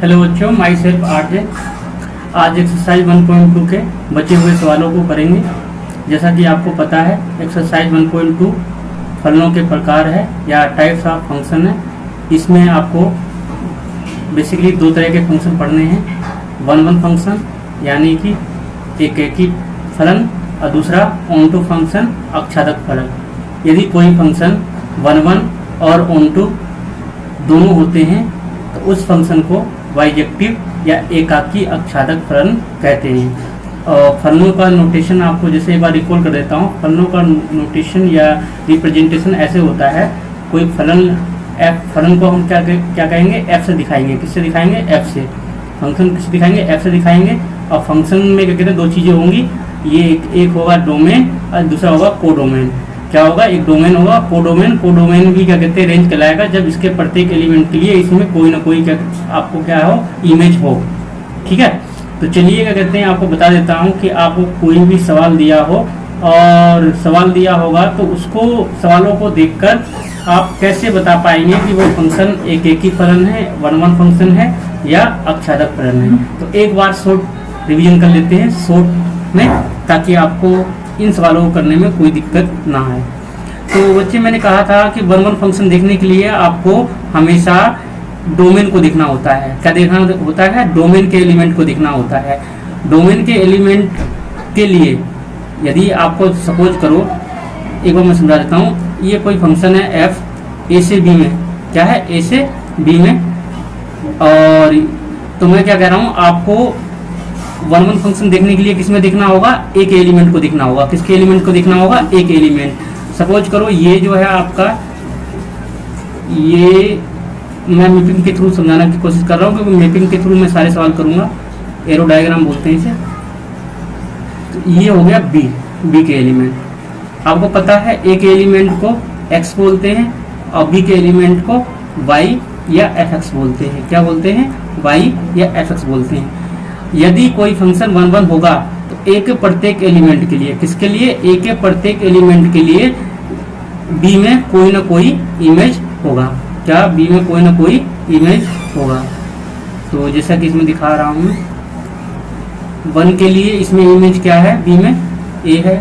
Hello बच्चों, my self RJ. आज exercise 1.2 के बचे हुए सवालों को करेंगे। जैसा कि आपको पता है, एक्सरसाइज 1.2 फलनों के प्रकार है या टाइप्स ऑफ फंक्शन है। इसमें आपको बेसिकली दो तरह के फंक्शन पढ़ने हैं। वन फंक्शन यानी कि एकी फलन और दूसरा ऑन-टू फंक्शन अक्षादक फलन। यदि कोई फंक्शन वन और ऑन-टू दोनों होते हैं तो उस फंक्शन को बाइजेक्टिव या एकाकी अक्षादक फलन कहते हैं। और फलनों का नोटेशन आपको जैसे एक बार रिकॉल कर देता हूँ। फलनों का नोटेशन या रिप्रेजेंटेशन ऐसे होता है। कोई फलन फलन को हम क्या कहेंगे, एफ से दिखाएंगे। किससे दिखाएंगे? एफ से। फंक्शन किससे दिखाएंगे? एफ से दिखाएंगे। और फंक्शन में क्या कहते हैं, दो चीज़ें होंगी। ये एक होगा डोमेन और दूसरा होगा कोडोमेन। क्या होगा? एक डोमेन होगा, कोडोमेन भी क्या कहते हैं, रेंज कहलाएगा जब इसके प्रत्येक एलिमेंट के लिए इसमें कोई ना कोई क्या आपको क्या हो, इमेज हो। ठीक है, तो चलिए क्या कहते हैं, आपको बता देता हूँ कि आपको कोई भी सवाल दिया हो और सवाल दिया होगा तो उसको सवालों को देखकर आप कैसे बता पाएंगे कि वो फंक्शन एकी फलन है, वन फंक्शन है या अक्षादक फलन है। तो एक बार शॉर्ट रिवीजन कर लेते हैं शॉर्ट में, ताकि आपको इन सवालों को करने में कोई दिक्कत ना आए। तो बच्चे, मैंने कहा था कि वन फंक्शन देखने के लिए आपको हमेशा डोमेन को देखना होता है। क्या देखना होता है? डोमेन के एलिमेंट को देखना होता है। डोमेन के एलिमेंट के लिए यदि आपको सपोज करो, एक बार मैं समझा देता हूँ। ये कोई फंक्शन है एफ, ए से बी में। क्या है? ए से बी में। और तो मैं क्या कह रहा हूँ, आपको वन फंक्शन देखने के लिए किसमें देखना होगा? एक एलिमेंट को देखना होगा। किसके एलिमेंट को देखना होगा? एक एलिमेंट। सपोज करो ये जो है आपका, ये मैं मैपिंग के थ्रू समझाने की कोशिश कर रहा हूँ, क्योंकि मैपिंग के थ्रू मैं सारे सवाल करूंगा। एरो डायग्राम बोलते हैं इसे। तो ये हो गया बी के एलिमेंट। आपको पता है ए के एलिमेंट को एक्स बोलते हैं और बी के एलिमेंट को वाई या एफ एक्स बोलते हैं। क्या बोलते हैं? वाई या एफ एक्स बोलते हैं। यदि कोई फंक्शन वन होगा तो ए के प्रत्येक एलिमेंट के लिए, किसके लिए? ए के प्रत्येक एलिमेंट के लिए बी में कोई ना कोई इमेज होगा। क्या? बी में कोई ना कोई इमेज होगा। तो जैसा कि इसमें दिखा रहा हूं, वन के लिए इसमें इमेज क्या है? बी में ए है।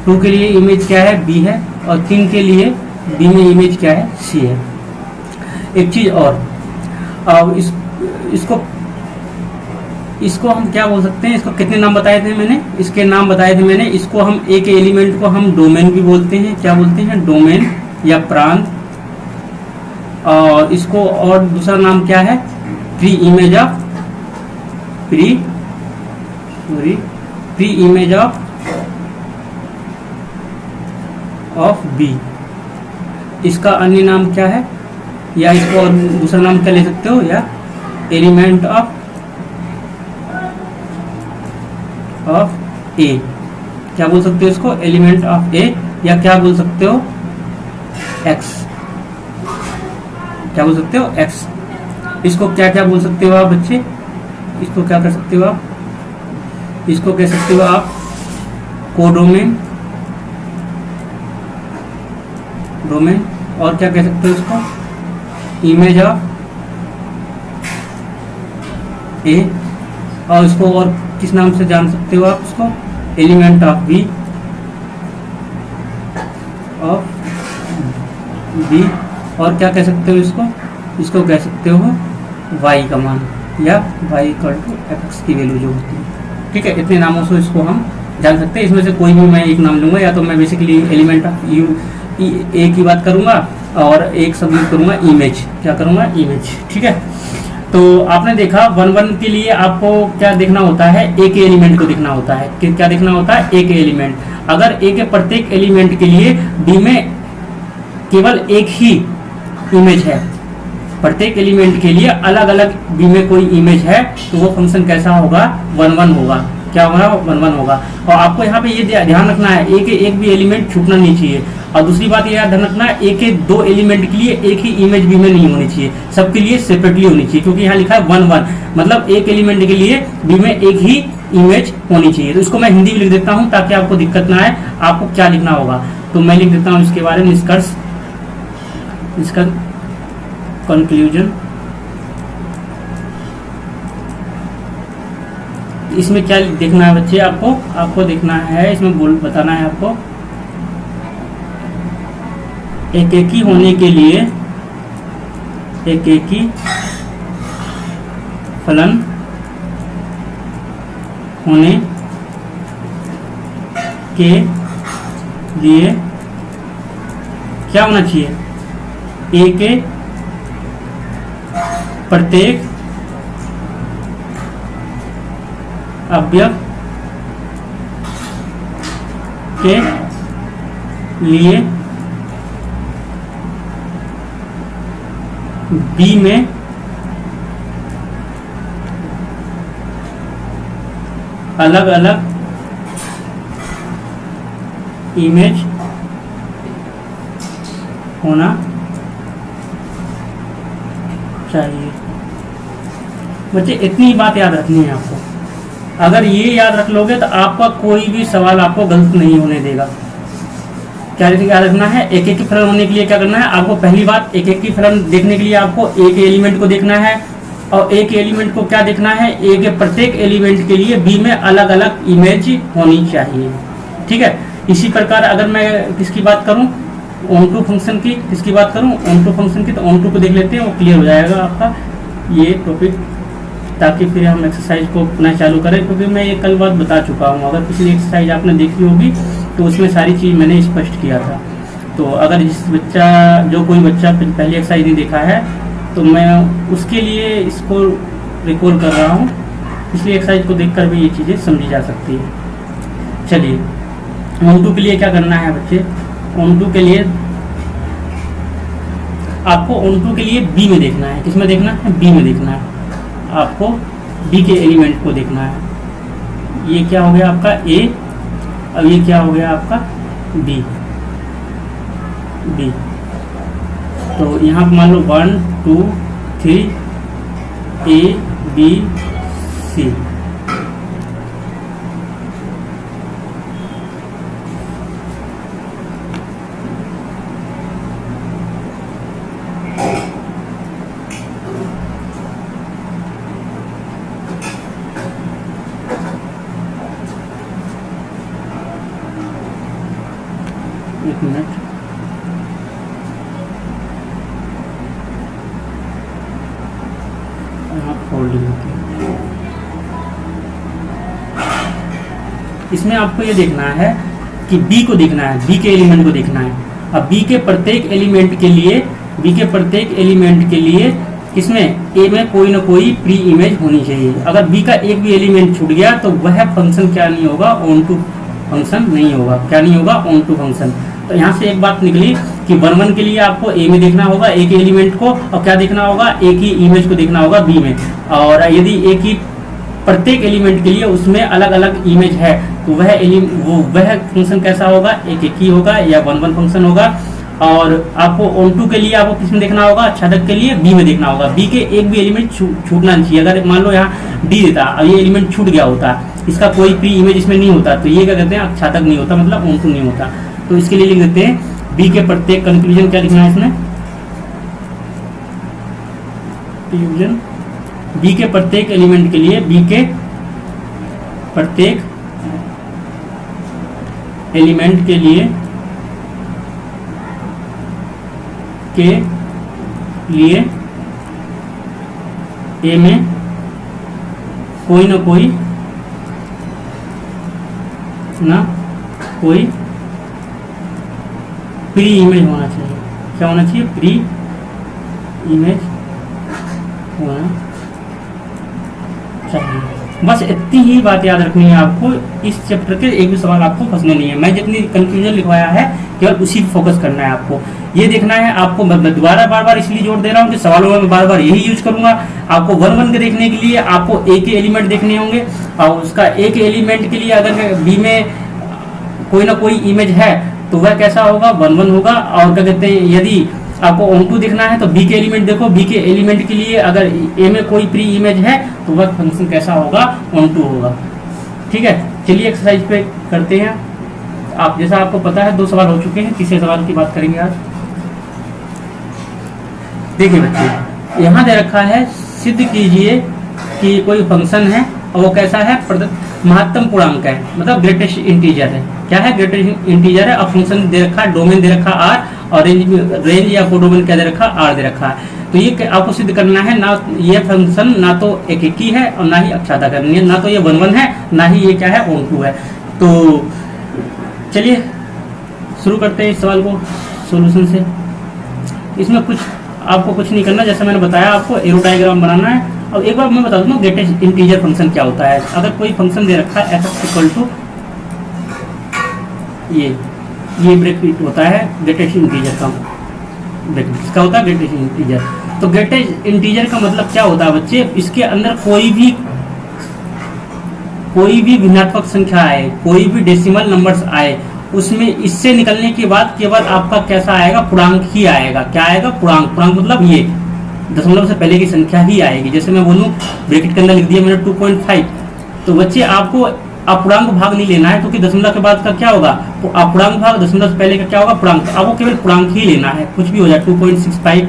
टू के लिए इमेज क्या है? बी है। और तीन के लिए बी में इमेज क्या है? सी है। एक चीज और, अब इसको हम क्या बोल सकते हैं? इसको कितने नाम बताए थे मैंने? इसके नाम बताए थे मैंने। इसको हम एक एलिमेंट को हम डोमेन भी बोलते हैं। क्या बोलते हैं? डोमेन या प्रांत। और इसको और दूसरा नाम क्या है? Preimage of B. इसका अन्य नाम क्या है? या इसको और दूसरा नाम क्या ले सकते हो? या एलिमेंट ऑफ ए। क्या बोल सकते हो इसको? एलिमेंट ऑफ ए। या क्या बोल सकते हो? एक्स। क्या बोल सकते हो? एक्स। इसको क्या क्या बोल सकते हो आप बच्चे? इसको क्या कर सकते हो आप? इसको कह सकते हो आप कोडोमेन, डोमेन। और क्या कह सकते हो इसको? इमेज ऑफ ए। और इसको और किस नाम से जान सकते हो आप इसको? एलिमेंट ऑफ बी, और क्या कह सकते हो इसको? इसको कह सकते हो y का मान, या y इक्वल टू एफ की वैल्यू जो होती है। ठीक है, इतने नामों से इसको हम जान सकते हैं। इसमें से कोई भी मैं एक नाम लूंगा, या तो मैं बेसिकली एलिमेंट ऑफ ए की बात करूंगा और एक सब यूज करूंगा इमेज। क्या करूंगा? इमेज। ठीक है, तो आपने देखा वन के लिए आपको क्या देखना होता है? एक एलिमेंट को देखना होता है। क्या देखना होता है? एक एलिमेंट। अगर ए के प्रत्येक एलिमेंट के लिए बी में केवल एक ही इमेज है, प्रत्येक एलिमेंट के लिए अलग अलग बी में कोई इमेज है, तो वो फंक्शन कैसा होगा? वन होगा। क्या होगा? वन होगा। और आपको यहाँ पे ये ध्यान रखना है, ए के एक भी एलिमेंट छूटना नहीं चाहिए। और दूसरी बात ये ध्यान रखना है, ए के दो एलिमेंट के लिए एक ही इमेज बी में नहीं होनी चाहिए, सबके लिए सेपरेटली होनी चाहिए। क्योंकि यहाँ लिखा है वन, मतलब एक एलिमेंट के लिए बी में एक ही इमेज होनी चाहिए। तो इसको मैं हिंदी में लिख देता हूँ ताकि आपको दिक्कत ना आए। आपको क्या लिखना होगा? तो मैं लिख देता हूँ इसके बारे में निष्कर्ष, इसका कंक्लूजन इसमें क्या देखना है बच्चे, आपको देखना है, इसमें बताना है आपको एकेकी होने के लिए एकेकी फलन होने के लिए क्या होना चाहिए, ए के प्रत्येक अवयव के लिए बी में अलग अलग इमेज होना चाहिए। बच्चे इतनी ही बात याद रखनी है आपको। अगर ये याद रख लोगे तो आपका कोई भी सवाल आपको गलत नहीं होने देगा। क्या याद रखना है, एक एक फलन होने के लिए क्या करना है आपको, पहली बात एक एक फलन देखने के लिए आपको एक एलिमेंट को देखना है, और एक एलिमेंट को क्या देखना है, ए के प्रत्येक एलिमेंट के लिए बी में अलग अलग इमेज होनी चाहिए। ठीक है, इसी प्रकार अगर मैं किसकी बात करूं, ऑन टू फंक्शन की, किसकी बात करूं, ऑन टू फंक्शन की, तो ऑन टू को देख लेते हैं, वो क्लियर हो जाएगा आपका ये टॉपिक, ताकि फिर हम एक्सरसाइज को पुनः चालू करें, क्योंकि मैं ये कल बात बता चुका हूँ। अगर पिछली एक्सरसाइज आपने देखी होगी तो उसमें सारी चीज़ मैंने स्पष्ट किया था। तो अगर जो कोई बच्चा पहली एक्सरसाइज नहीं देखा है तो मैं उसके लिए इसको रिकॉल कर रहा हूँ, पिछली एक्सरसाइज को देखकर भी ये चीज़ें समझी जा सकती है। चलिए, ऑन टू के लिए क्या करना है बच्चे, ऑन टू के लिए आपको ऑन टू के लिए बी में देखना है। किसमें देखना है, बी में देखना है। आपको बी के एलिमेंट को देखना है। ये क्या हो गया आपका ए, अब ये क्या हो गया आपका बी। तो यहाँ पर मान लो 1 2 3 ए बी सी। एक मिनट, यहाँ फोल्डिंग होती है। इसमें आपको ये देखना है कि बी को देखना है, बी के एलिमेंट को देखना है। अब बी के प्रत्येक एलिमेंट के लिए इसमें ए में कोई ना कोई प्री इमेज होनी चाहिए। अगर बी का एक भी एलिमेंट छूट गया तो वह फंक्शन क्या नहीं होगा, ऑन टू फंक्शन नहीं होगा। क्या नहीं होगा, ऑन टू फंक्शन। तो यहाँ से एक बात निकली कि 1 1 के लिए आपको ए में देखना होगा एक एलिमेंट को, और क्या देखना होगा, एक ही इमेज को देखना होगा बी में। और यदि एक ही प्रत्येक एलिमेंट के लिए उसमें अलग अलग इमेज है तो वह फंक्शन कैसा होगा, एक ही होगा या 1 1 फंक्शन होगा। और आपको ऑन टू के लिए आपको किसमें देखना होगा, छादक के लिए बी में देखना होगा। बी के एक भी एलिमेंट छूटना नहीं चाहिए। अगर मान लो यहाँ डी देता और ये एलिमेंट छूट गया होता, इसका कोई प्री इमेज इसमें नहीं होता, तो ये क्या कहते हैं, छादक नहीं होता, मतलब ऑन टू नहीं होता। तो इसके लिए लिख देते हैं बी के प्रत्येक, कंक्लूजन क्या लिखना है इसमें, कंक्लूजन बी के प्रत्येक एलिमेंट के लिए, बी के प्रत्येक एलिमेंट के लिए ए में कोई ना कोई प्री इमेज होना चाहिए। क्या होना चाहिए, प्री इमेज होना चाहिए। बस इतनी ही बात याद रखनी है आपको। इस चैप्टर के एक भी सवाल आपको फंसने नहीं है। मैं जितनी कंक्लूजन लिखवाया है केवल उसी पे फोकस करना है आपको। ये देखना है आपको, मैं दोबारा बार बार इसलिए जोर दे रहा हूँ कि सवालों में बार बार यही यूज करूंगा। आपको 1 1 के देखने के लिए आपको एक ही एलिमेंट देखने होंगे, और उसका एक एलिमेंट के लिए अगर बी में कोई ना कोई इमेज है तो वह कैसा होगा, 1 1 होगा। और क्या कहते हैं, यदि आपको ऑन टू देखना है तो बी के एलिमेंट देखो, बी के एलिमेंट के लिए अगर ए में कोई प्री इमेज है तो वह फंक्शन कैसा होगा, ऑन टू होगा। ठीक है, चलिए एक्सरसाइज पे करते हैं। आप जैसा आपको पता है 2 सवाल हो चुके हैं, तीसरे सवाल की बात करेंगे आज। देखिए बच्चे, यहाँ दे रखा है, सिद्ध कीजिए कि कोई फंक्शन है और वो कैसा है, महत्तम पूर्णांक है, मतलब ग्रेटेस्ट इंटीजर है। क्या है, ग्रेटेस्ट इंटीजर है। और फंक्शन दे रखा है, डोमेन दे रखा आर, और रेंज या कोडोमेन क्या दे रखा, आर दे रखा है। तो ये आपको सिद्ध करना है, ना ये फंक्शन ना तो एक ही है और ना ही अक्षाता करनी है, ना तो ये 1 1 है, ना ही ये क्या है ऑन 2 है। तो चलिए शुरू करते हैं इस सवाल को सॉल्यूशन से। इसमें कुछ आपको कुछ नहीं करना, जैसे मैंने बताया आपको एरो डायग्राम बनाना है। अब एक बार मैं बता दूं ग्रेटेस्ट इंटीजर फंक्शन क्या होता है। अगर कोई फंक्शन दे रखा है f इक्वल टू ये ब्रैकेट होता है ग्रेटेस्ट इंटीजर का, ब्रैकेट किसका होता है, ग्रेटेस्ट इंटीजर। तो ग्रेटेस्ट इंटीजर का मतलब क्या होता है बच्चे, इसके अंदर कोई भी भिन्नात्मक संख्या आए, कोई भी डेसिमल नंबर्स आए, उसमें इससे निकलने के बाद केवल आपका कैसा आएगा, पूर्णांक ही आएगा। क्या आएगा, पूर्णांक। पूर्णांक मतलब ये दशमलव से पहले की संख्या ही आएगी। जैसे मैं बोलूं ब्रैकेट के अंदर लिख दिया मैंने 2.5, तो बच्चे आपको अपूर्णांक भाग नहीं लेना है, क्योंकि दशमलव के बाद का क्या होगा, तो अपूर्णांक भाग दशमलव से पहले का क्या होगा, पूर्णांक। आपको केवल पूर्णांक ही लेना है, कुछ भी हो जाए 2.65,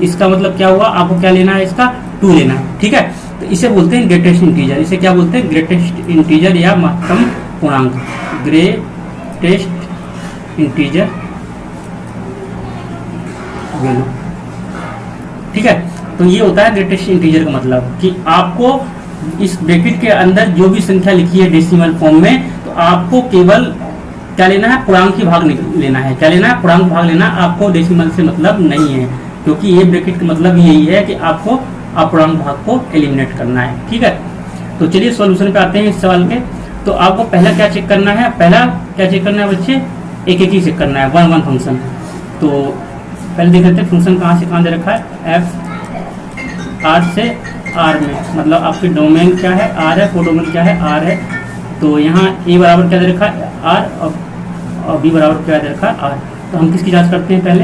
इसका मतलब क्या हुआ, आपको क्या लेना है, इसका 2 लेना है। ठीक है, तो इसे बोलते हैं ग्रेटेस्ट इंटीजर। इसे क्या बोलते हैं, ग्रेटेस्ट इंटीजर या महत्तम पूर्णांक, ग्रेटेस्ट इंटीजर वैल्यू। ठीक है, तो ये होता है ग्रेटेस्ट इंटीजर का मतलब कि आपको इस ब्रैकेट के अंदर जो भी संख्या लिखी है डेसिमल फॉर्म में, तो आपको केवल क्या लेना है, पूर्णांक ही भाग लेना है। क्या लेना है, पूर्णांक भाग लेना। आपको डेसिमल से मतलब नहीं है, क्योंकि ये ब्रैकेट का मतलब यही है कि आपको अपूर्णांक भाग को एलिमिनेट करना है। ठीक है, तो चलिए सॉल्यूशन पे आते हैं इस सवाल के। तो आपको पहला क्या चेक करना है, पहला क्या चेक करना है बच्चे, एक ही चेक करना है, 1 1 फंक्शन। तो पहले देख लेते हैं फंक्शन कहाँ से कहाँ दे रखा है, एफ आर से आर में, मतलब आपके डोमेन क्या है, आर है, कोडोमेन क्या है, आर है। तो यहाँ ए बराबर क्या दे रखा है, आर, और बी बराबर क्या दे रखा है, आर। तो हम किसकी जांच करते हैं, पहले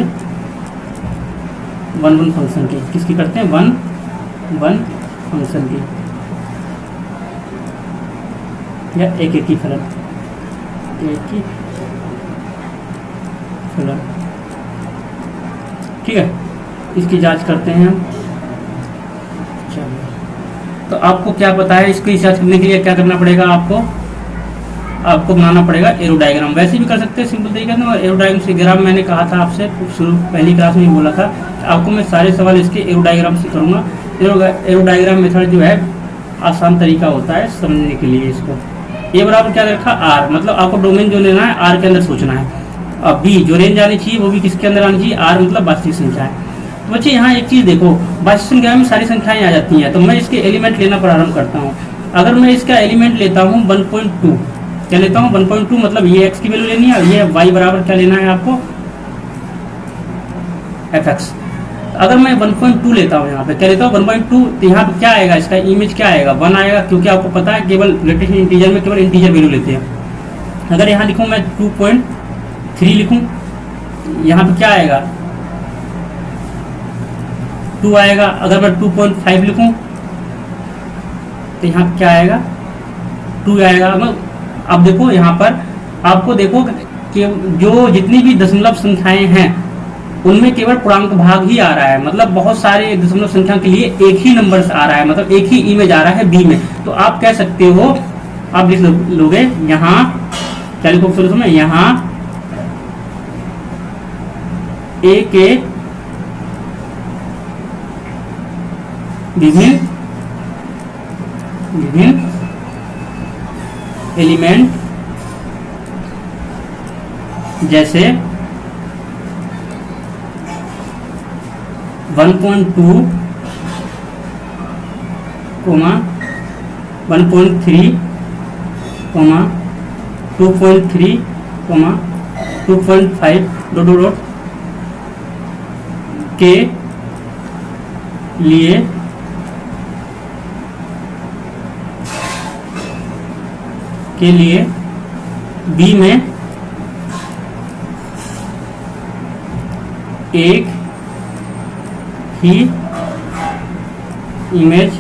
1 1 फंक्शन की। किसकी करते हैं, 1 1 फंक्शन की, या एक ही फलन, एक ही फलन। ठीक है, इसकी जांच करते हैं हम। तो आपको क्या पता है, इसकी जांच करने के लिए क्या करना पड़ेगा, आपको बनाना पड़ेगा एरो डायग्राम। वैसे भी कर सकते हैं सिंपल तरीके से। एरो डायग्राम मैंने कहा था आपसे शुरू पहली क्लास में ही बोला था, आपको मैं सारे सवाल इसके एरो डायग्राम से करूँगा। एरो डायग्राम मेथड जो है आसान तरीका होता है समझने के लिए। इसको ए बराबर क्या रखा, आर, मतलब आपको डोमेन जो लेना है आर के अंदर सोचना है। अब बी जो रेंज आनी चाहिए वो भी किसके अंदर आनी चाहिए, आर, मतलब वास्तविक संख्या है। तो बच्चे यहाँ एक चीज देखो, वास्तविक संख्या में सारी संख्याएं आ जाती हैं, तो मैं इसके एलिमेंट लेना प्रारंभ करता हूँ। अगर मैं इसका एलिमेंट लेता हूँ 1.2, क्या लेता हूँ 1.2, मतलब ये एक्स की वैल्यू लेनी है, और ये वाई बराबर क्या लेना है आपको, एफ एक्स। अगर मैं 1.2 लेता हूँ, यहाँ पे क्या लेता हूँ 1.2, तो यहाँ पे क्या आएगा, इसका इमेज क्या आएगा, 1 आएगा, क्योंकि आपको पता है केवल ग्रेटेस्ट इंटीजर में केवल इंटीजर वैल्यू लेते हैं। अगर यहाँ लिखूँ मैं 2.3 लिखूँ, यहाँ पे क्या आएगा, 2 आएगा। अगर मैं 2.5 लिखूँ तो यहाँ क्या आएगा, 2 आएगा। अब देखो यहाँ पर आपको देखो कि जो जितनी भी दशमलव संख्याएं हैं उनमें केवल पूर्णांक भाग ही आ रहा है, मतलब बहुत सारे दशमलव संख्या के लिए एक ही नंबर आ रहा है, मतलब एक ही इमेज आ रहा है बी में। तो आप कह सकते हो, आप लिख लोगे यहाँ क्या लिखोगे सॉल्यूशन में, यहाँ ए के विभिन्न एलिमेंट जैसे 1.2, 1.3, 2.3, 2.5 के लिए बी में एक ही इमेज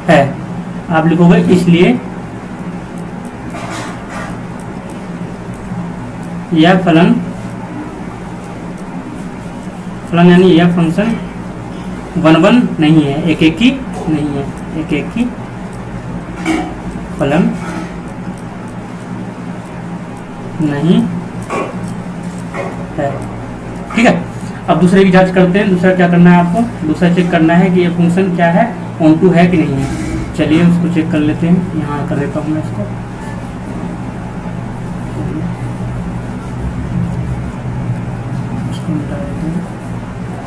है। आप लिखोगे इसलिए यह फलन यानी यह फंक्शन 1 1 नहीं है, एक ही नहीं है। एक एक की फलन नहीं है। ठीक है, अब दूसरे की जांच करते हैं। दूसरा क्या करना है आपको? दूसरा चेक करना है कि ये फंक्शन क्या है, ऑन टू है कि नहीं है। चलिए उसको चेक कर लेते हैं। यहाँ कर देता हूँ मैं इसको।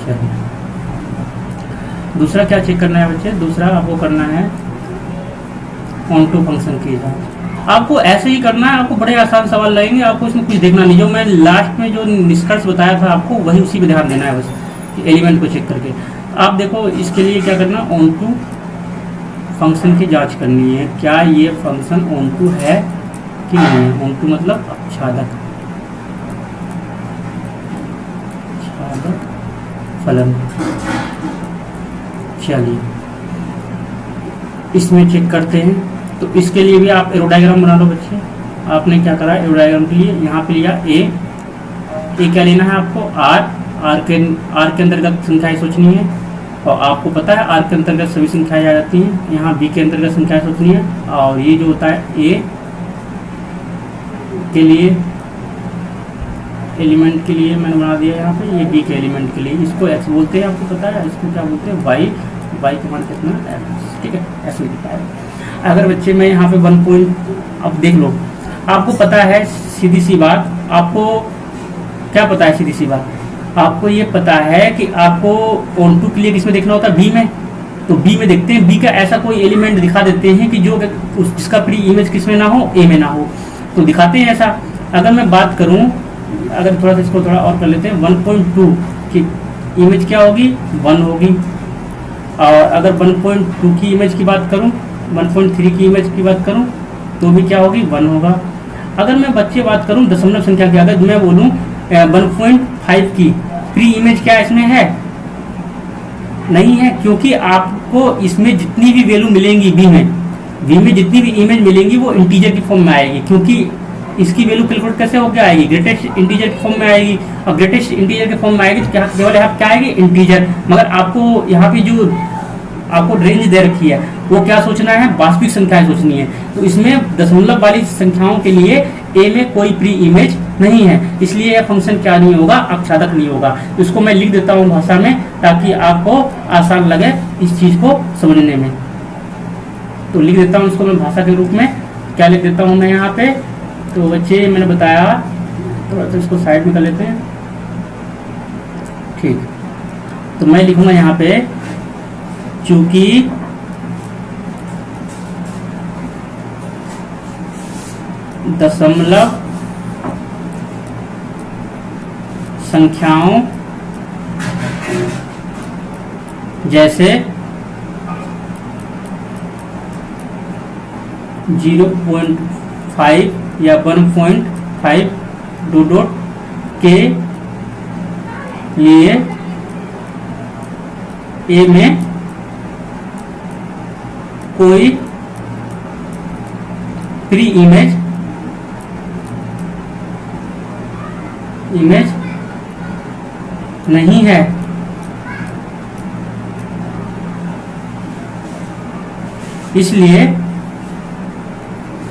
चलिए दूसरा क्या चेक करना है बच्चे? दूसरा आपको करना है ऑन टू फंक्शन की जांच। आपको ऐसे ही करना है, आपको बड़े आसान सवाल लगेंगे, आपको इसमें कुछ देखना नहीं। जो मैं लास्ट में जो निष्कर्ष बताया था आपको, वही उसी पे ध्यान देना है बस, एलिमेंट को चेक करके। आप देखो इसके लिए क्या करना, ऑन टू फंक्शन की जांच करनी है। क्या ये फंक्शन ऑन टू है कि नहीं है? ऑन टू मतलब आच्छादक फलन। चलिए इसमें चेक करते हैं। तो इसके लिए भी आप एरो डायग्राम बना लो बच्चे। आपने क्या करा, एरो डायग्राम के लिए यहाँ पे लिया ए क्या लेना है आपको? आर के अंतर्गत संख्याएं सोचनी है, और आपको पता है आर के अंतर्गत सभी संख्याएं आ जाती हैं। यहाँ बी के अंतर्गत संख्याएं सोचनी है, और ये जो होता है ए के लिए एलिमेंट के लिए मैंने बना दिया यहाँ पे, ये बी के एलिमेंट के लिए। इसको एक्स बोलते हैं, आपको पता है। इसको क्या बोलते हैं? वाई का मान कितना? एक्स। ठीक है, ऐसे लिखा है। अगर बच्चे मैं यहाँ पे 1 पॉइंट, अब देख लो, आपको पता है सीधी सी बात, आपको क्या पता है? सीधी सी बात आपको ये पता है कि आपको ऑन टू के लिए किसमें देखना होता है? बी में। तो बी में देखते हैं, बी का ऐसा कोई एलिमेंट दिखा देते हैं कि जो जिसका प्री इमेज किसमें ना हो, ए में ना हो, तो दिखाते हैं ऐसा। अगर मैं बात करूं, अगर थोड़ा सा इसको थोड़ा और कर लेते हैं, 1.2 की इमेज क्या होगी? 1 होगी। और अगर 1.2 की इमेज की बात करूं, 1.3 की इमेज की बात करूं, तो भी क्या होगी? 1 होगा। अगर मैं बच्चे बात करूं दशमलव संख्या की, अगर मैं बोलूं 1.5 की प्री इमेज क्या इसमें है? नहीं है, क्योंकि आपको इसमें जितनी भी वैल्यू मिलेंगी बी में जितनी भी इमेज मिलेंगी वो इंटीजर की फॉर्म में आएगी, क्योंकि इसकी वैल्यू कैलकुलेट कैसे होकर आएगी? ग्रेटेस्ट इंटीजर की फॉर्म में आएगी। और ग्रेटेस्ट इंटीजर की फॉर्म में आएगी तो क्या केवल यहाँ क्या आएगी? इंटीजर। मगर आपको यहाँ पे जो आपको रेंज दे रखी है वो क्या सोचना है? वास्तविक संख्याएं सोचनी है। तो इसमें दशमलव वाली संख्याओं के लिए ए में कोई प्री इमेज नहीं है, इसलिए यह फंक्शन क्या नहीं होगा? आच्छादक नहीं होगा। तो इसको मैं लिख देता हूँ भाषा में, ताकि आपको आसान लगे इस चीज को समझने में। तो लिख देता हूँ इसको मैं भाषा के रूप में। क्या लिख देता हूँ मैं यहाँ पे? तो बच्चे मैंने बताया, थोड़ा सा इसको साइड में कर लेते हैं। ठीक, तो मैं लिखूंगा यहाँ पे, चूंकि दशमलव संख्याओं जैसे 0.5 या 1.5 डॉट के लिए ए में कोई प्री इमेज नहीं है।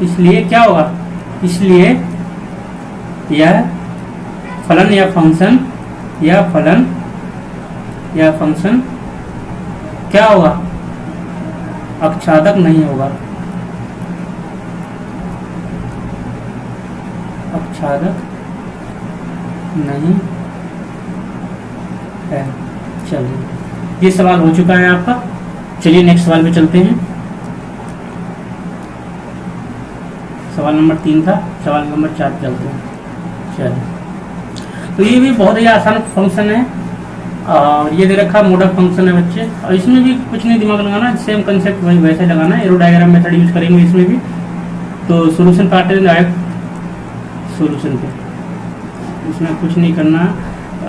इसलिए क्या होगा? इसलिए यह फलन या फंक्शन क्या होगा? आच्छादक नहीं होगा। आच्छादक नहीं है। चलिए ये सवाल हो चुका है आपका। चलिए नेक्स्ट सवाल पे चलते हैं। सवाल नंबर 3 था, सवाल नंबर 4 पे चलते हैं। चलिए, तो ये भी बहुत ही आसान फंक्शन है, और ये दे रखा मॉडल फंक्शन है बच्चे, और इसमें भी कुछ नहीं दिमाग लगाना, सेम कंसेप्ट वही वैसे लगाना है। एरो डायग्राम मेथड यूज करेंगे इसमें भी। तो सॉल्यूशन पार्ट है डायरेक्ट सॉल्यूशन पे, इसमें कुछ नहीं करना।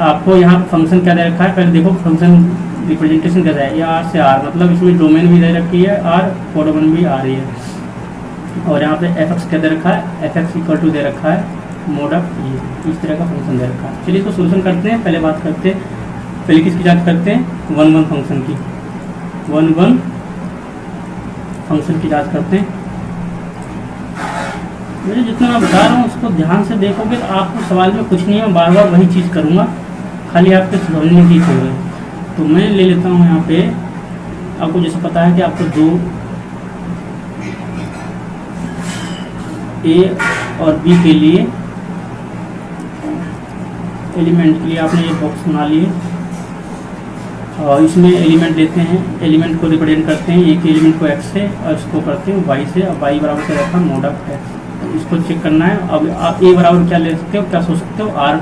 आपको यहाँ फंक्शन क्या दे रखा है, पहले देखो फंक्शन रिप्रेजेंटेशन कैसा है। ये आर से आर, मतलब इसमें डोमेन भी दे रखी है, आर कोडोमेन भी आ रही है। और यहाँ पे एफ एक्स क्या दे रखा है? एफ एक्स इक्वल टू दे रखा है मोड ऑफ ई, इस तरह का फंक्शन दे रखा है। चलिए इसको सॉल्यूशन करते हैं। पहले बात करते हैं, पहले किसकी जांच करते हैं? 1 1 फंक्शन की। 1 1 फंक्शन की जांच करते हैं। मुझे जितना मैं बता रहा हूँ उसको ध्यान से देखोगे तो आपको सवाल में कुछ नहीं है, बार बार वही चीज़ करूँगा, खाली आपके समझने की होगी। तो मैं ले लेता हूँ यहाँ पे, आपको जैसे पता है कि आपको दो ए और बी के लिए एलिमेंट के लिए आपने ये बॉक्स बना लिए और इसमें एलिमेंट लेते हैं, एलिमेंट को रिप्रेजेंट करते हैं, एक एलिमेंट को x से और इसको करते हैं y से, और y बराबर से रखा मोड ऑफ x। तो इसको चेक करना है। अब आप a बराबर क्या ले सकते हो, क्या सोच सकते हो, r,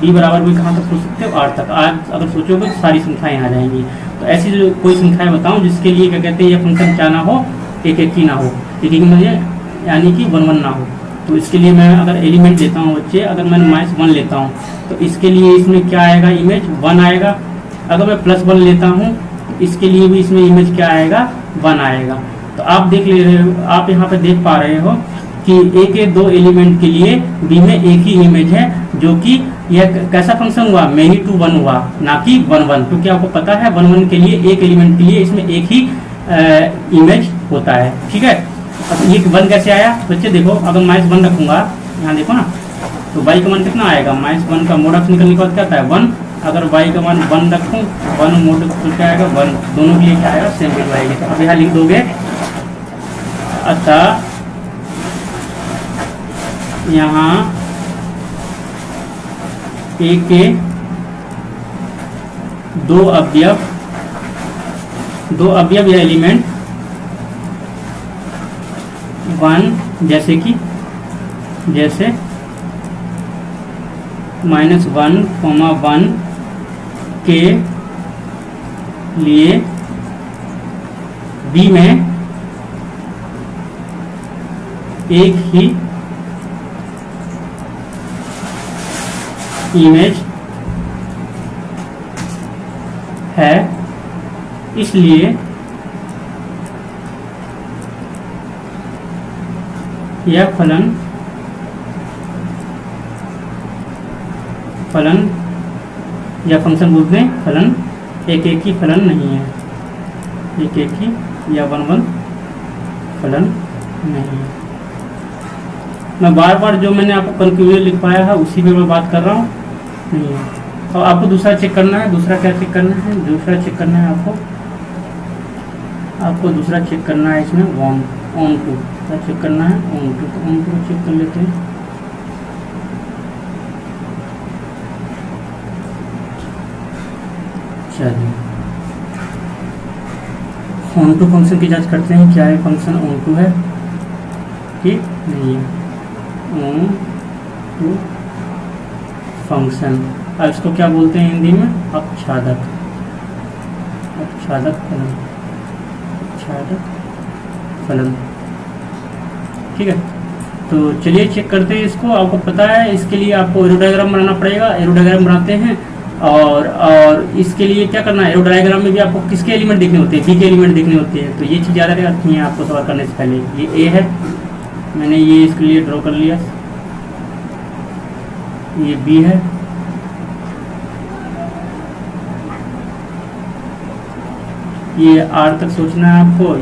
b बराबर भी कहाँ तक सोच सकते हो, r तक। आज अगर सोचोगे तो सारी संख्याएं आ जाएंगी। तो ऐसी जो कोई संख्याएं बताऊं जिसके लिए क्या कहते हैं ये फंक्शन क्या ना हो, एक एक ही ना हो, एक एक मुझे यानी कि 1 1 ना हो। तो इसके लिए मैं अगर एलिमेंट लेता हूँ बच्चे, अगर मैं -1 लेता हूँ तो इसके लिए इसमें क्या आएगा, इमेज 1 आएगा। अगर मैं +1 लेता हूँ तो इसके लिए भी इसमें इमेज क्या आएगा, 1 आएगा। तो आप देख ले रहे हो, आप यहाँ पे देख पा रहे हो कि ए के 2 एलिमेंट के लिए बी में एक ही इमेज है, जो कि यह कैसा फंक्शन हुआ, मेनी टू 1 हुआ, ना कि 1 1, क्योंकि आपको पता है 1 1 के लिए एक एलिमेंट के लिए इसमें एक ही इमेज होता है। ठीक है, अब ये 1 कैसे आया बच्चे, देखो अगर -1 रखूंगा, यहाँ देखो ना, तो y का मान कितना आएगा, -1 का मोड ऑफ निकलने के बाद क्या आता है 1। अगर y का मान 1 रखूँ, 1 मोड तो क्या आएगा 1, दोनों के लिए क्या आएगा सेम वैल्यू आएगी। तो अब यहाँ लिख दोगे, अतः यहाँ ए के 2 अवयव या एलिमेंट 1 जैसे -1, -1, 1 के लिए बी में एक ही इमेज है, इसलिए यह फलन या फंक्शन बोलते हैं फलन एक एक ही फलन नहीं है, एक एक ही या 1 1 फलन नहीं है। मैं बार बार जो मैंने आपको कंक्लूजन लिखवाया है उसी पे मैं बात कर रहा हूँ, नहीं है। और आपको दूसरा चेक करना है, दूसरा क्या चेक करना है, दूसरा चेक करना है आपको दूसरा चेक करना है इसमें ऑन टू क्या चेक करना है, ऑन टू चेक कर लेते हैं। चलिए ऑन टू फंक्शन की जांच करते हैं, क्या है फंक्शन ऑन टू है कि नहीं है, ऑन टू फंक्शन। अब इसको क्या बोलते हैं हिंदी में, अपच्छादक फलन। ठीक है, तो चलिए चेक करते हैं इसको। आपको पता है इसके लिए आपको एरो डायग्राम बनाना पड़ेगा, एरो डायग्राम बनाते हैं। और इसके लिए क्या करना है, एरो डायग्राम में भी आपको किसके एलिमेंट देखने होते हैं, बी के एलिमेंट देखने होते हैं। तो ये चीज़ ज़्यादा रखनी है आपको सवाल करने से पहले। ये ए है, मैंने ये इसके लिए ड्रॉ कर लिया, ये बी है, ये आर तक सोचना है आपको।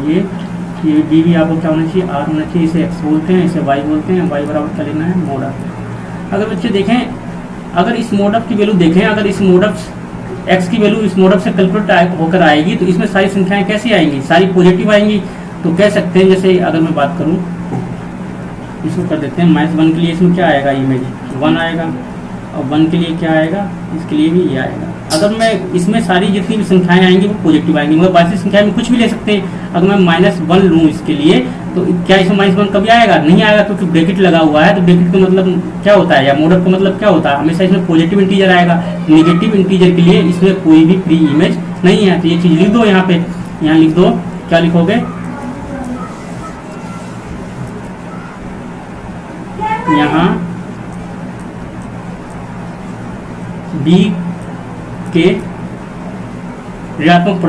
ये बी भी आपको क्या होना चाहिए, आर होना चाहिए। इसे एक्स बोलते हैं, इसे वाई बोलते हैं। वाई बराबर क्या लेना है, मोड ऑफ। अगर बच्चे देखें, अगर इस मोड ऑफ की वैल्यू देखें, अगर इस मोड ऑफ एक्स की वैल्यू इस मोड ऑफ से कैलकुलेट होकर आएगी तो इसमें सारी संख्याएं कैसी आएंगी, सारी पॉजिटिव आएंगी। तो कह सकते हैं, जैसे अगर मैं बात करूं, इसको कर देते हैं -1 के लिए इसमें क्या आएगा, इमेज 1 आएगा, और 1 के लिए क्या आएगा, इसके लिए भी ये आएगा। अगर मैं इसमें सारी जितनी भी संख्याएं आएंगी वो पॉजिटिव आएंगी, मगर बाकी संख्या में कुछ भी ले सकते हैं। अगर मैं -1 लूँ इसके लिए, तो क्या इसमें -1 कभी आएगा, नहीं आएगा, क्योंकि ब्रैकेट लगा हुआ है। तो ब्रैकेट का मतलब क्या होता है, या मोड ऑफ का मतलब क्या होता है, हमेशा इसमें पॉजिटिव इंटीजर आएगा। नेगेटिव इंटीजर के लिए इसमें कोई भी फ्री इमेज नहीं है। तो ये चीज़ लिख दो यहाँ पे, यहाँ लिख दो, क्या लिखोगे, यहाँ बी के ऋणात्मक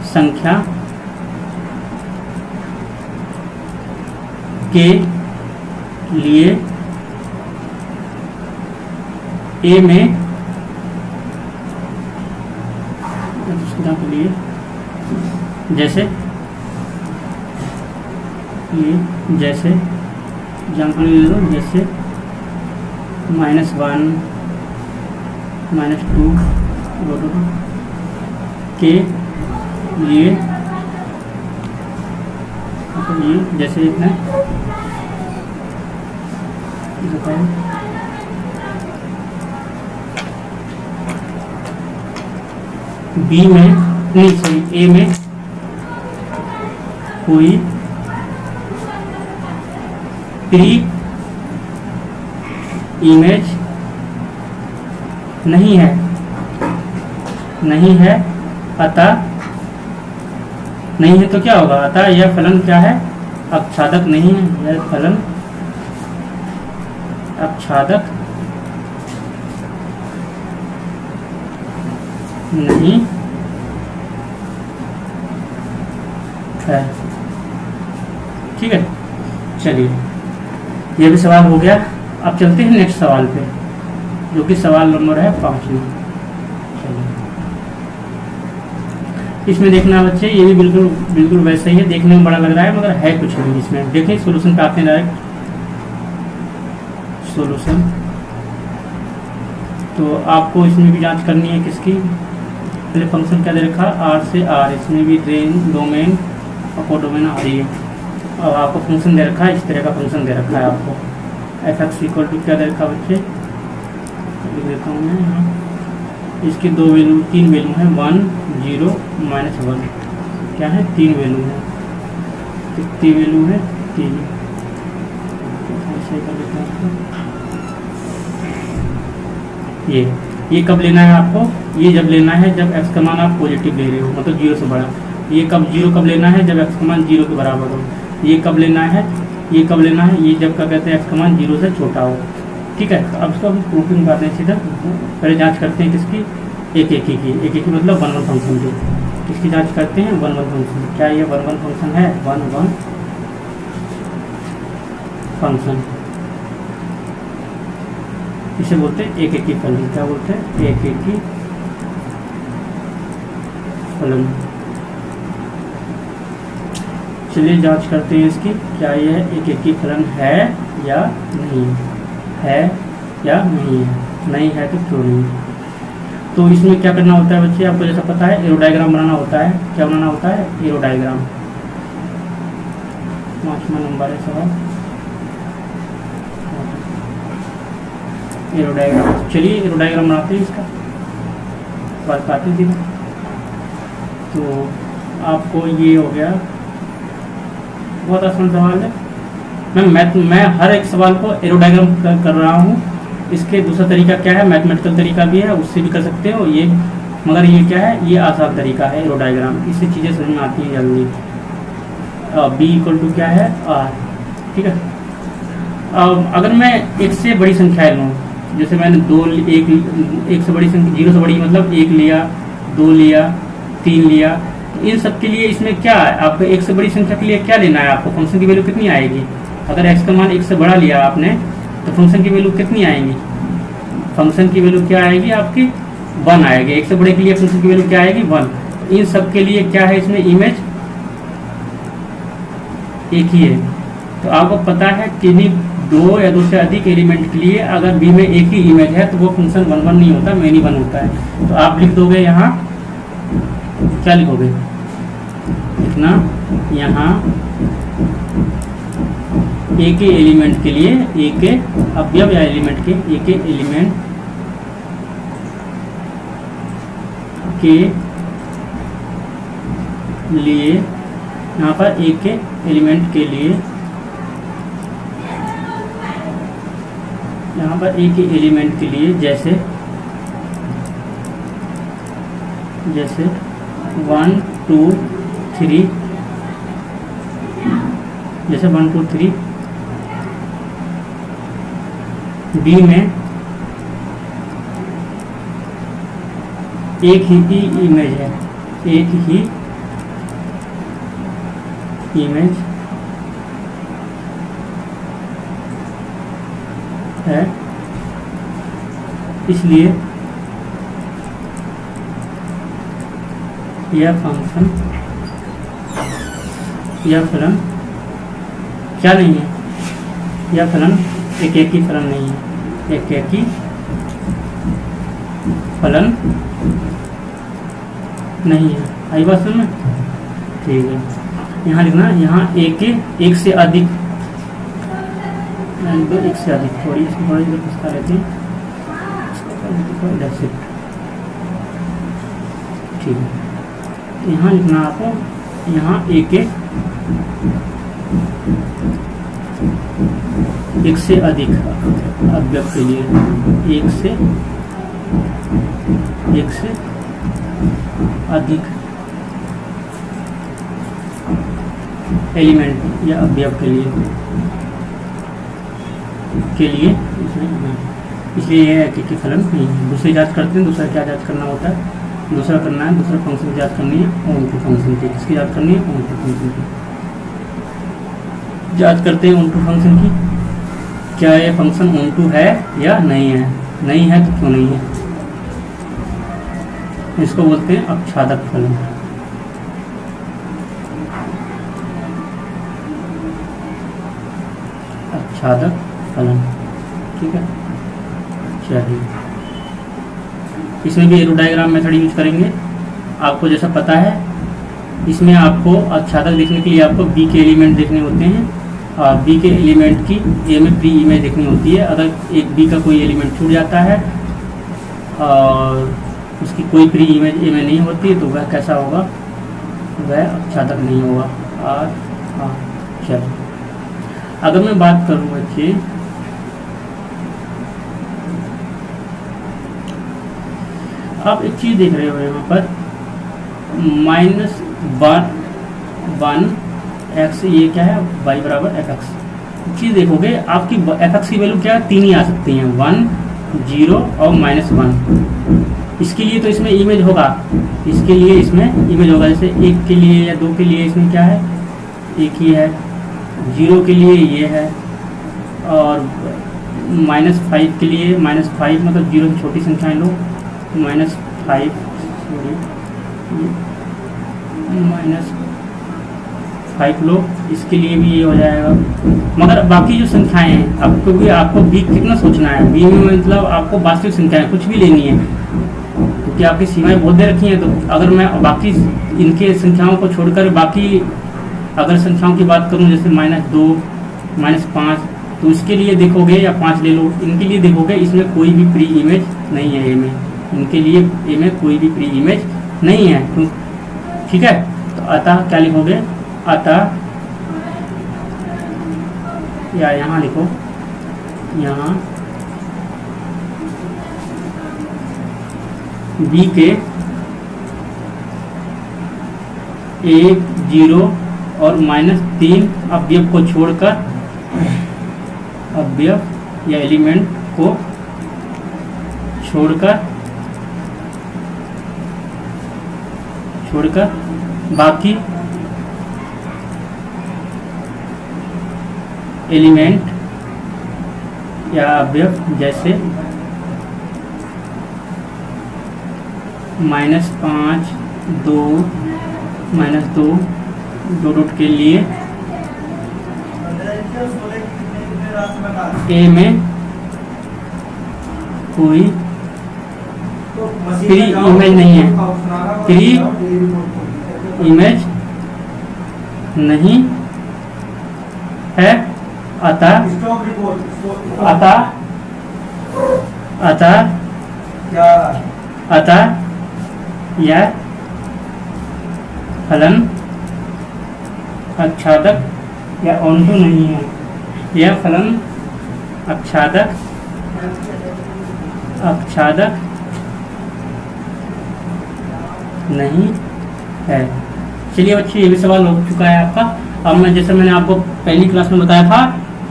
संख्या के लिए ए में सुविधा के लिए, जैसे ये जैसे एग्जाम्पल ले लो, जैसे -1 -2 के लिए, मतलब ये जैसे इतना बी में नहीं सॉरी ए में कोई प्री इमेज नहीं है, अतः नहीं है तो क्या होगा, अतः यह फलन क्या है, आच्छादक नहीं है, यह फलन आच्छादक नहीं है। ठीक है, चलिए ये भी सवाल हो गया। अब चलते हैं नेक्स्ट सवाल पे, जो कि सवाल नंबर है 5वां। इसमें देखना बच्चे, ये भी बिल्कुल वैसा ही है, देखने में बड़ा लग रहा है मगर है कुछ नहीं इसमें। देखिए सॉल्यूशन पे आते हैं डायरेक्ट। सॉल्यूशन तो आपको इसमें भी जांच करनी है किसकी, पहले फंक्शन क्या दे रखा, आर से आर, इसमें भी डोमेन और कोडोमेन आ रही है। अब आपको फंक्शन दे रखा है, इस तरह का फंक्शन दे रखा है आपको, एफ एक्स इक्वल टू क्या दे रखा बच्चे, लिख देता हूँ मैं, इसके 3 वैल्यू हैं, 1 0 -1, क्या है 3 वैल्यू है, कितनी वैल्यू है 3। ये कब लेना है आपको, ये जब लेना है जब x का मान आप पॉजिटिव ले रहे हो, मतलब 0 से बड़ा। ये जीरो कब लेना है, जब x का मान 0 के बराबर हो। ये कब लेना है, ये जब क्या कहते हैं x का मान 0 से छोटा हो। ठीक है, अब इसको हम प्रूफिंग करते हैं सीधा। पहले जांच करते हैं किसकी, एक एक की मतलब 1 1 फंक्शन की। किसकी जांच करते हैं, 1 1 फंक्शन। क्या ये 1 1 फंक्शन है, 1 1 फंक्शन, इसे बोलते हैं एक की फलन। क्या बोलते हैं, एक की फलन। चलिए जांच करते हैं इसकी, क्या यह एक की फलन है या नहीं है, नहीं है तो क्यों नहीं। तो इसमें क्या करना होता है बच्चे, आपको जैसा पता है एरो डायग्राम बनाना होता है। क्या बनाना होता है, एरो डायग्राम। 5वां नंबर है सवाल, एरो डायग्राम। चलिए एरो डायग्राम बनाते हैं इसका, बात पाते थे। तो आपको ये हो गया, बहुत आसान सवाल है। मैं हर एक सवाल को एरो डायग्राम कर रहा हूँ। इसके दूसरा तरीका क्या है, मैथमेटिकल तरीका भी है, उससे भी कर सकते हो ये, मगर ये क्या है, ये आसान तरीका है एरो डायग्राम। इससे चीज़ें समझ में आती हैं जल्दी। बी इक्वल टू क्या है, आर। ठीक है, अगर मैं एक से बड़ी संख्याएं लूँ, जैसे मैंने एक से बड़ी संख्या, 0 से बड़ी मतलब 1 लिया, 2 लिया, 3 लिया, तो इन सब के लिए इसमें क्या है, आपको एक से बड़ी संख्या के लिए क्या लेना है, आपको फंक्शन की वैल्यू कितनी आएगी। अगर x का मान 1 से बड़ा लिया आपने, तो फंक्शन की वैल्यू कितनी आएगी, फंक्शन की वैल्यू क्या आएगी आपकी, 1 आएगी। 1 से बड़े के लिए फंक्शन की वैल्यू क्या आएगी, 1। इन सब के लिए क्या है, इसमें इमेज एक ही है। तो आपको पता है कि 2 या 2 से अधिक एलिमेंट के लिए अगर बी में एक ही इमेज है तो वो फंक्शन 1 1 नहीं होता, मैनी 1 होता है। तो आप लिख दोगे यहाँ, क्या लिखोगे, इतना यहाँ एक एलिमेंट के लिए, एक अवयव या एलिमेंट के, एक एलिमेंट के लिए, यहाँ पर एक एलिमेंट के लिए, यहाँ पर एक एलिमेंट के लिए जैसे 1 2 3, जैसे 1 2 3 बी में एक ही इमेज है, एक ही इमेज है, इसलिए यह फंक्शन, यह फलन क्या नहीं है, यह फलन एक ही फलन नहीं है, एक ही फलन नहीं है। आई बात समझ में? ठीक है, यहाँ लिखना, यहाँ एक से अधिक, एक से अधिक, थोड़ी इसमें थोड़ी देर पुस्ता लेते हैं, ठीक है। यहाँ लिखना आपको, यहाँ एक से अधिक अव्यक्त के लिए, एक से अधिक एलिमेंट या अवयव के लिए इसलिए यह है कि फलन नहीं है। दूसरी जांच करते हैं, दूसरा क्या जांच करना होता है, दूसरा करना है, दूसरा फंक्शन की जांच करनी है, ऑन टू फंक्शन की। किसकी जांच करनी है? ऑन टू फंक्शन की जांच करते हैं। ऑन टू फंक्शन की, क्या ये फंक्शन ऑन टू है या नहीं है? नहीं है तो क्यों नहीं है? इसको बोलते हैं आच्छादक फलन। आच्छादक फलन, ठीक है। चलिए, इसमें भी एरो डायग्राम मेथड यूज करेंगे। आपको जैसा पता है, इसमें आपको आच्छादक देखने के लिए आपको बी के एलिमेंट देखने होते हैं, और बी के एलिमेंट की ए में प्री इमेज देखनी होती है। अगर एक बी का कोई एलिमेंट छूट जाता है और उसकी कोई प्री इमेज ए में नहीं होती, तो वह कैसा होगा? वह आच्छादक नहीं होगा। और हाँ, चलिए, अगर मैं बात करूँ बच्चे, आप एक चीज देख रहे हो यहाँ पर -1 एक्स, ये क्या है? y बराबर एफ एक्स। चीज देखोगे आपकी एफ एक्स की वैल्यू क्या है? 3 ही आ सकती हैं, 1, 0 और -1। इसके लिए तो इसमें इमेज होगा, इसके लिए इसमें इमेज होगा। जैसे 1 के लिए या 2 के लिए इसमें क्या है? एक ही है। 0 के लिए ये है, और -5 के लिए, -5 मतलब 0 से छोटी संख्याएं लो, -5 सॉरी -5 लो, इसके लिए भी ये हो जाएगा। मगर बाकी जो संख्याएं हैं, आपको बी कितना सोचना है? बी में मतलब आपको वास्तविक संख्याएं कुछ भी लेनी है, क्योंकि आपकी सीमाएं बहुत दे रखी हैं। तो अगर मैं बाकी इनके संख्याओं को छोड़कर बाकी अगर संख्याओं की बात करूं, जैसे -2, -5, तो इसके लिए देखोगे, या 5 ले लो, इनके लिए देखोगे इसमें कोई भी प्री इमेज नहीं है ए में, इनके लिए ए में कोई भी प्री इमेज नहीं है, ठीक है। तो अतः क्या लिखोगे? अतः, या यहाँ लिखो, यहाँ बी के 1, 0 और -3 अवयव को छोड़कर, अवयव या एलिमेंट को छोड़कर बाकी एलिमेंट या अवयव जैसे -5, 2, -2 डॉट के लिए ए में कोई प्री इमेज नहीं है, प्री इमेज नहीं है। अतः यह फलन आच्छादक या ऑनटू नहीं है। यह फलन आच्छादक नहीं है। चलिए बच्चे, ये भी सवाल हो चुका है आपका। अब मैं, जैसे मैंने आपको पहली क्लास में बताया था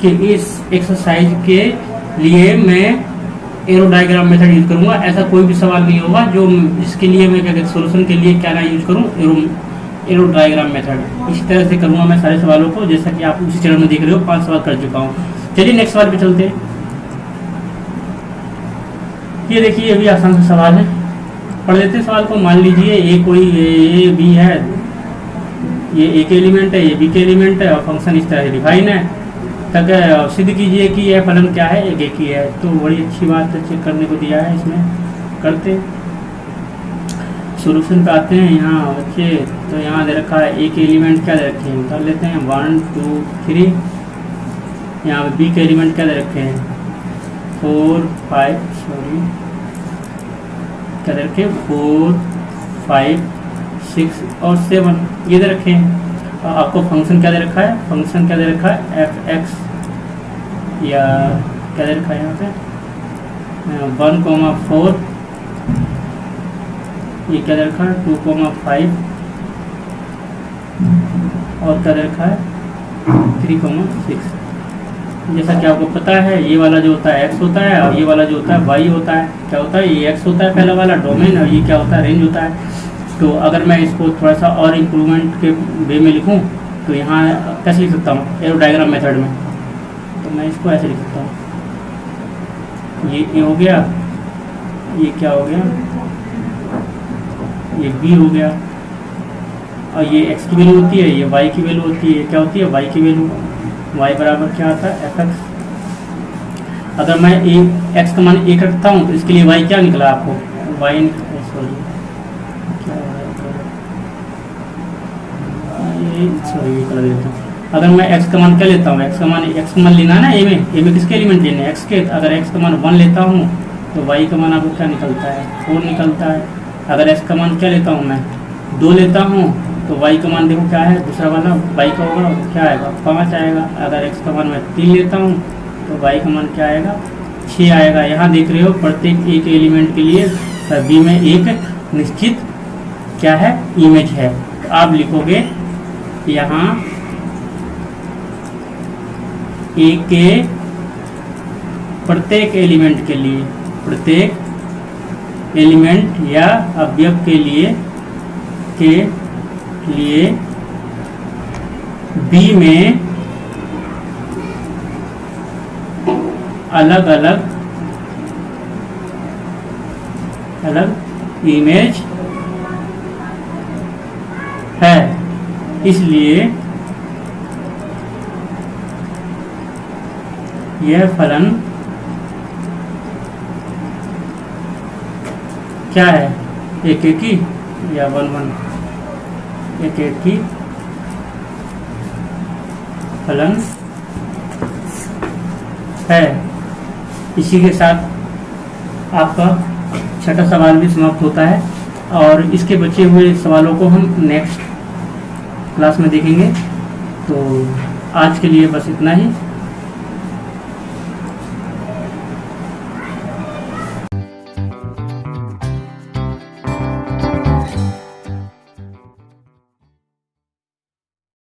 कि इस एक्सरसाइज के लिए मैं एरो डायग्राम मेथड यूज करूंगा। ऐसा कोई भी सवाल नहीं होगा जो इसके लिए मैं क्या सोल्यूशन के लिए क्या ना यूज करूं, एरो डायग्राम मेथड। इसी तरह से करूंगा मैं सारे सवालों को, जैसा कि आप उसी चरण में देख रहे हो। 5 सवाल कर चुका हूँ। चलिए नेक्स्ट सवाल पे चलते हैं। ये देखिए, ये भी आसान सा सवाल है। पढ़ लेते हैं सवाल को। मान लीजिए ए कोई ए बी है, ये ए के एलिमेंट है, ये बी के एलिमेंट है और फंक्शन इस तरह से डिफाइन है। तक सिद्ध कीजिए कि यह फलन क्या है, एक ही है। तो बड़ी अच्छी बात है, चेक करने को दिया है, इसमें करते सोल्यूशन पे आते हैं। यहाँ बच्चे तो यहाँ दे रखा है ए के एलिमेंट क्या दे रखे हैं, कर लेते हैं 1 2 3। यहाँ पे बी के एलिमेंट क्या दे रखे हैं 4 5 सॉरी क्या दे रखे हैं 4 5 6 और 7 ये दे रखे हैं। आपको फंक्शन क्या दे रखा है, फंक्शन क्या दे रखा है एफ एक्स या क्या दे रखा है यहाँ पे 1,4 ये क्या दे रखा है 2,5 और क्या दे रखा है 3,6। जैसा कि आपको पता है ये वाला जो होता है x होता है और ये वाला जो होता है y होता है। क्या होता है ये x होता है पहला वाला डोमेन और ये क्या होता है रेंज होता है। तो अगर मैं इसको थोड़ा सा और इम्प्रूवमेंट के वे में लिखूं तो यहाँ कैसे लिख सकता हूँ एरो डायग्राम मेथड में। तो मैं इसको ऐसे लिख सकता हूँ, ये हो गया, ये क्या हो गया, ये b हो गया और ये x की वैल्यू होती है, ये y की वैल्यू होती है। क्या होती है y की वैल्यू, y बराबर क्या आता है एफ एक्स। अगर मैं x का मान 1 रखता हूँ तो इसके लिए y क्या निकला आपको y सॉरी कर देता हूँ। अगर मैं x का मान क्या लेता हूँ, x का मान लेना है ना ए में किसके एलिमेंट लेने हैं x के। अगर x का मान 1 लेता हूँ तो y का मान आपको क्या निकलता है 4 निकलता है। अगर x का मान क्या लेता हूँ मैं 2 लेता हूँ तो y का मान देखो क्या है दूसरा वाला y का होगा क्या आएगा 5 आएगा। अगर x का मान मैं 3 लेता हूँ तो y का मान क्या आएगा 6 आएगा। यहाँ देख रहे हो प्रत्येक एक एलिमेंट के लिए b में एक निश्चित क्या है इमेज है। तो आप लिखोगे यहाँ ए के प्रत्येक एलिमेंट के लिए, प्रत्येक एलिमेंट या अवयव के लिए बी में अलग अलग इमेज है, इसलिए यह फलन क्या है एक ही या 1 1 एक ही फलन है। इसी के साथ आपका छठा सवाल भी समाप्त होता है और इसके बचे हुए सवालों को हम नेक्स्ट क्लास में देखेंगे। तो आज के लिए बस इतना ही।